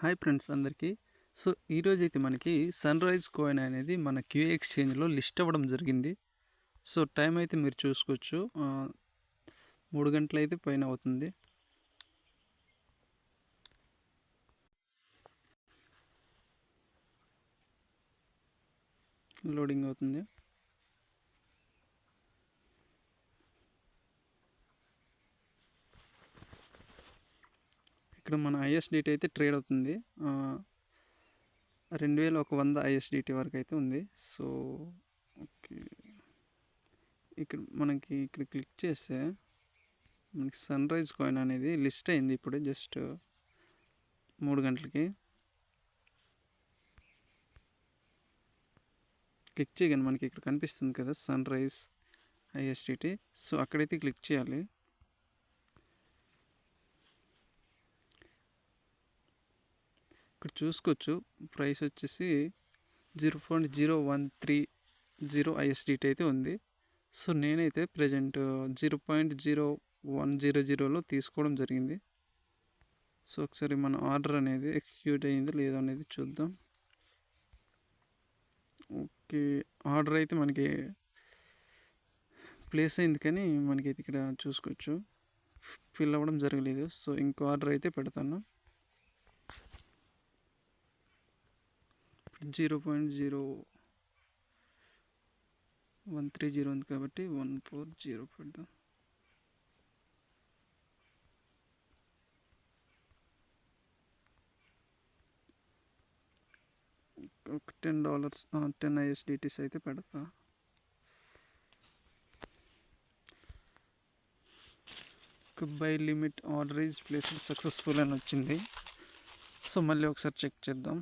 Hi friends అందరికీ. So ఈరోజైతే మనకి సన్‌రైజ్ కాయిన్ అనేది మన క్యూఏ ఎక్స్చేంజ్‌లో లిస్ట్ అవ్వడం జరిగింది. సో టైం అయితే మీరు చూసుకోవచ్చు. 3 గంటలైతే పైన అవుతుంది. లోడింగ్ అవుతుంది. ఇక్కడ మన ఐఎస్డిటీ అయితే ట్రేడ్ అవుతుంది. 2100 ఐఎస్డిటీ వరకు అయితే ఉంది. సో ఓకే, ఇక్కడ క్లిక్ చేస్తే మనకి సన్‌రైజ్ కాయిన్ అనేది లిస్ట్ అయింది. ఇప్పుడు జస్ట్ 3 గంటలకి క్లిక్ చేయగానే మనకి ఇక్కడ కనిపిస్తుంది కదా సన్‌రైజ్ ఐఎస్డిటీ. సో అక్కడైతే క్లిక్ చేయాలి. ఇక్కడ చూసుకోవచ్చు ప్రైస్ వచ్చేసి 0.0130 ఐఎస్డిటీ అయితే ఉంది. సో నేనైతే ప్రజెంట్ 0.0100లో తీసుకోవడం జరిగింది. సో ఒకసారి మన ఆర్డర్ అనేది ఎగ్జిక్యూట్ అయ్యిందో లేదో అనేది చూద్దాం. ఓకే, ఆర్డర్ అయితే మనకి ప్లేస్ అయింది, కానీ మనకి ఇక్కడ చూసుకోవచ్చు ఫిల్ అవ్వడం జరగలేదు. సో ఇంకో ఆర్డర్ అయితే పెడతాను. 0.0130 ఉంది కాబట్టి 140 పెడదాం. ఒక $10 10 ఐఎస్డిటీస్ అయితే పెడతా. By limit order is placed successful అని వచ్చింది. సో మళ్ళీ ఒకసారి చెక్ చేద్దాం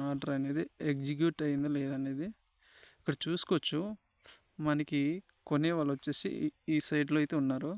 ఆర్డర్ అనేది ఎగ్జిక్యూట్ అయిందో లేదనేది. ఇక్కడ చూసుకోవచ్చు మనకి కొనే వాళ్ళు వచ్చేసి ఈ సైడ్లో అయితే ఉన్నారు.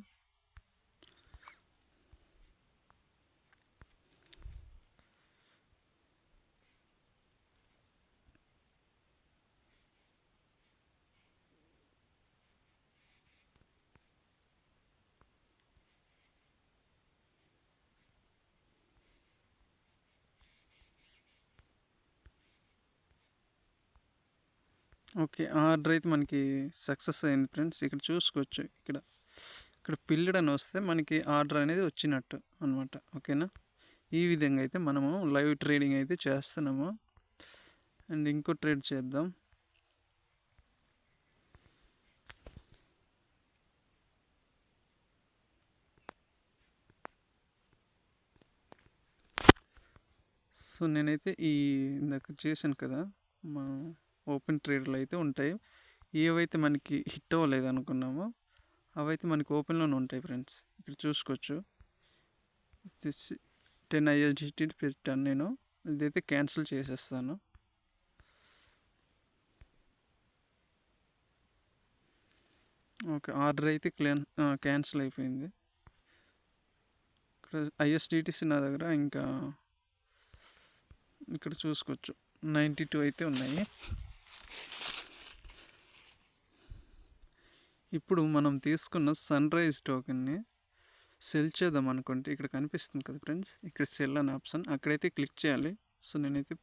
ఓకే, ఆర్డర్ అయితే మనకి సక్సెస్ అయింది ఫ్రెండ్స్. ఇక్కడ చూసుకోవచ్చు ఇక్కడ పిల్లడ్ అని వస్తే మనకి ఆర్డర్ అనేది వచ్చినట్టు అనమాట. ఓకేనా, ఈ విధంగా అయితే మనము లైవ్ ట్రేడింగ్ అయితే చేస్తున్నాము. అండ్ ఇంకో ట్రేడ్ చేద్దాం. సో నేనైతే ఇందాక చేశాను కదా, మా ఓపెన్ ట్రేడ్లు అయితే ఉంటాయి. ఏవైతే మనకి హిట్ అవ్వలేదు అనుకున్నామో అవైతే మనకి ఓపెన్లోనే ఉంటాయి ఫ్రెండ్స్. ఇక్కడ చూసుకోవచ్చు 10 ఐఎస్డిటీ పెట్టాను నేను. ఇదైతే క్యాన్సిల్ చేసేస్తాను. ఓకే, ఆర్డర్ అయితే క్యాన్సిల్ అయిపోయింది. ఇక్కడ ఐఎస్డిటీస్ నా దగ్గర ఇంకా ఇక్కడ చూసుకోవచ్చు 92 అయితే ఉన్నాయి. ఇప్పుడు మనం తీసుకున్న సన్‌రైజ్ టోకెన్ని సెల్ చేద్దాం అనుకుంటే ఇక్కడ కనిపిస్తుంది కదా ఫ్రెండ్స్, ఇక్కడ సెల్ అనే ఆప్షన్, అక్కడైతే క్లిక్ చేయాలి. సో నేనైతే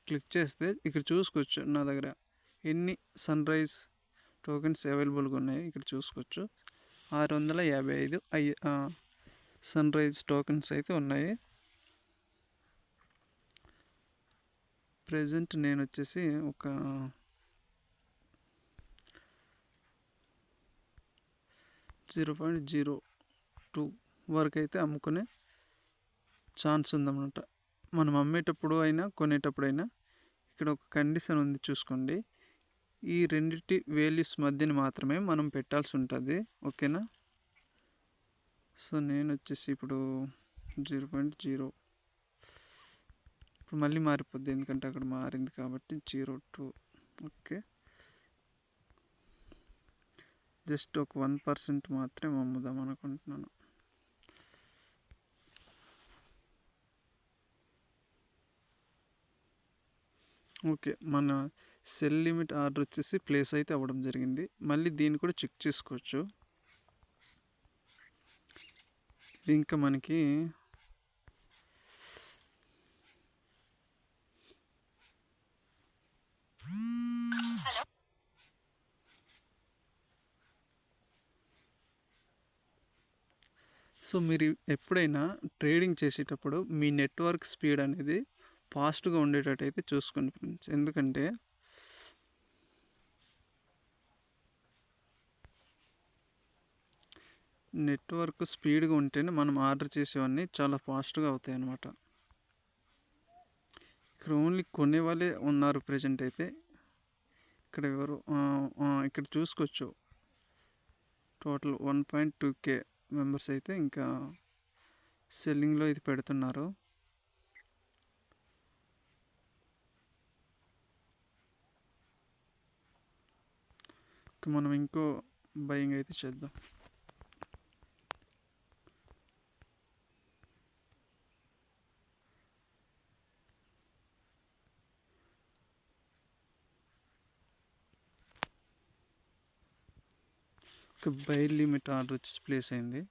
క్లిక్ చేస్తే ఇక్కడ చూసుకోవచ్చు నా దగ్గర ఎన్ని సన్‌రైజ్ టోకెన్స్ అవైలబుల్గా ఉన్నాయి. ఇక్కడ చూసుకోవచ్చు 655 సన్‌రైజ్ టోకెన్స్ అయితే ఉన్నాయి. ప్రజెంట్ నేను వచ్చేసి ఒక 0.02 వరకు అయితే అమ్ముకునే ఛాన్స్ ఉందన్నమాట. మనం అమ్మేటప్పుడు అయినా కొనేటప్పుడు అయినా ఇక్కడ ఒక కండిషన్ ఉంది చూసుకోండి, ఈ రెండింటి వాల్యూస్ మధ్యన మాత్రమే మనం పెట్టాల్సి ఉంటుంది. ఓకేనా, సో నేను వచ్చేసి ఇప్పుడు 0.0 ఇప్పుడు మళ్ళీ మారిపోద్ది, ఎందుకంటే అక్కడ మారింది కాబట్టి 0.2. ఓకే, జస్ట్ ఒక 1% మాత్రమే అమ్ముదాం అనుకుంటున్నాను. ఓకే, మన సెల్ లిమిట్ ఆర్డర్ వచ్చేసి ప్లేస్ అయితే అవ్వడం జరిగింది. మళ్ళీ దీన్ని కూడా చెక్ చేసుకోవచ్చు. ఇంకా మనకి సో మీరు ఎప్పుడైనా ట్రేడింగ్ చేసేటప్పుడు మీ నెట్వర్క్ స్పీడ్ అనేది ఫాస్ట్గా ఉండేటట్టు అయితే చూసుకోండి ఫ్రెండ్స్. ఎందుకంటే నెట్వర్క్ స్పీడ్గా ఉంటేనే మనం ఆర్డర్ చేసేవన్నీ చాలా ఫాస్ట్గా అవుతాయి అన్నమాట. ఇక్కడ ఓన్లీ కొనే వాళ్ళే ఉన్నారు ప్రజెంట్ అయితే. ఇక్కడ ఎవరు ఇక్కడ చూసుకోవచ్చు, టోటల్ 1.2K మెంబర్స్ అయితే ఇంకా సెల్లింగ్లో ఇది పెడుతున్నారు. మనం ఇంకో బయింగ్ అయితే చేద్దాం. బై లిమిట్ ఆర్డర్ వచ్చేసి ప్లేస్ అయింది.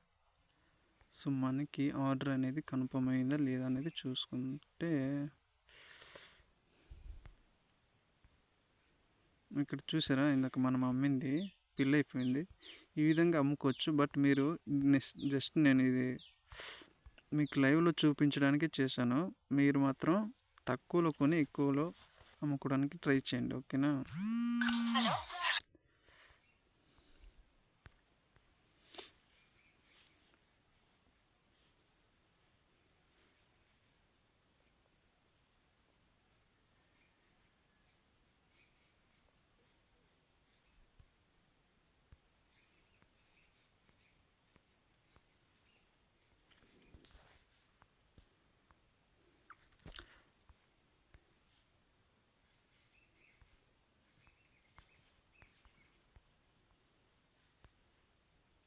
సో మనకి ఆర్డర్ అనేది కన్ఫర్మ్ అయిందా లేదా అనేది చూసుకుంటే ఇక్కడ చూసారా, ఇందాక మనం అమ్మింది ఫిల్ అయిపోయింది. ఈ విధంగా అమ్ముకోవచ్చు. బట్ మీరు జస్ట్ నేను ఇది మీకు లైవ్లో చూపించడానికి చేశాను. మీరు మాత్రం తక్కువలో కొని ఎక్కువలో అమ్ముకోవడానికి ట్రై చేయండి, ఓకేనా.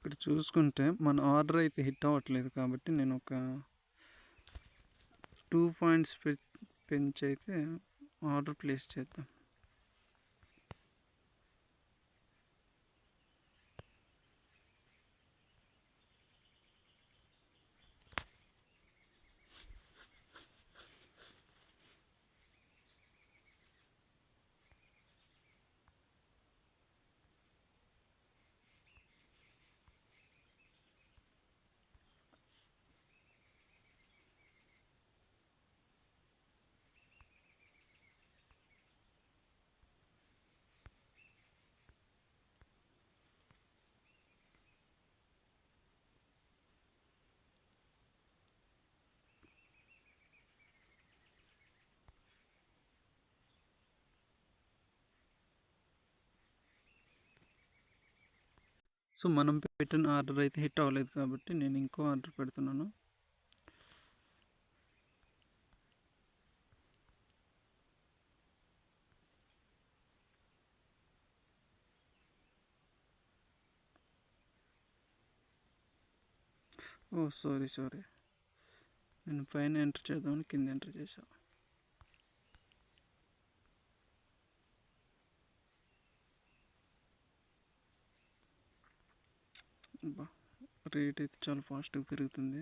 ఇక్కడ చూసుకుంటే మన ఆర్డర్ అయితే హిట్ అవ్వట్లేదు కాబట్టి నేను ఒక 2 పాయింట్స్ పెంచి అయితే ఆర్డర్ ప్లేస్ చేద్దాం. సో మనం పెట్టిన ఆర్డర్ అయితే హిట్ అవ్వలేదు కాబట్టి నేను ఇంకో ఆర్డర్ పెడుతున్నాను. ఓ సారీ నేను పైన ఎంటర్ చేద్దామని కింద ఎంటర్ చేశాను. రేట్ అయితే చాలా ఫాస్ట్గా పెరుగుతుంది.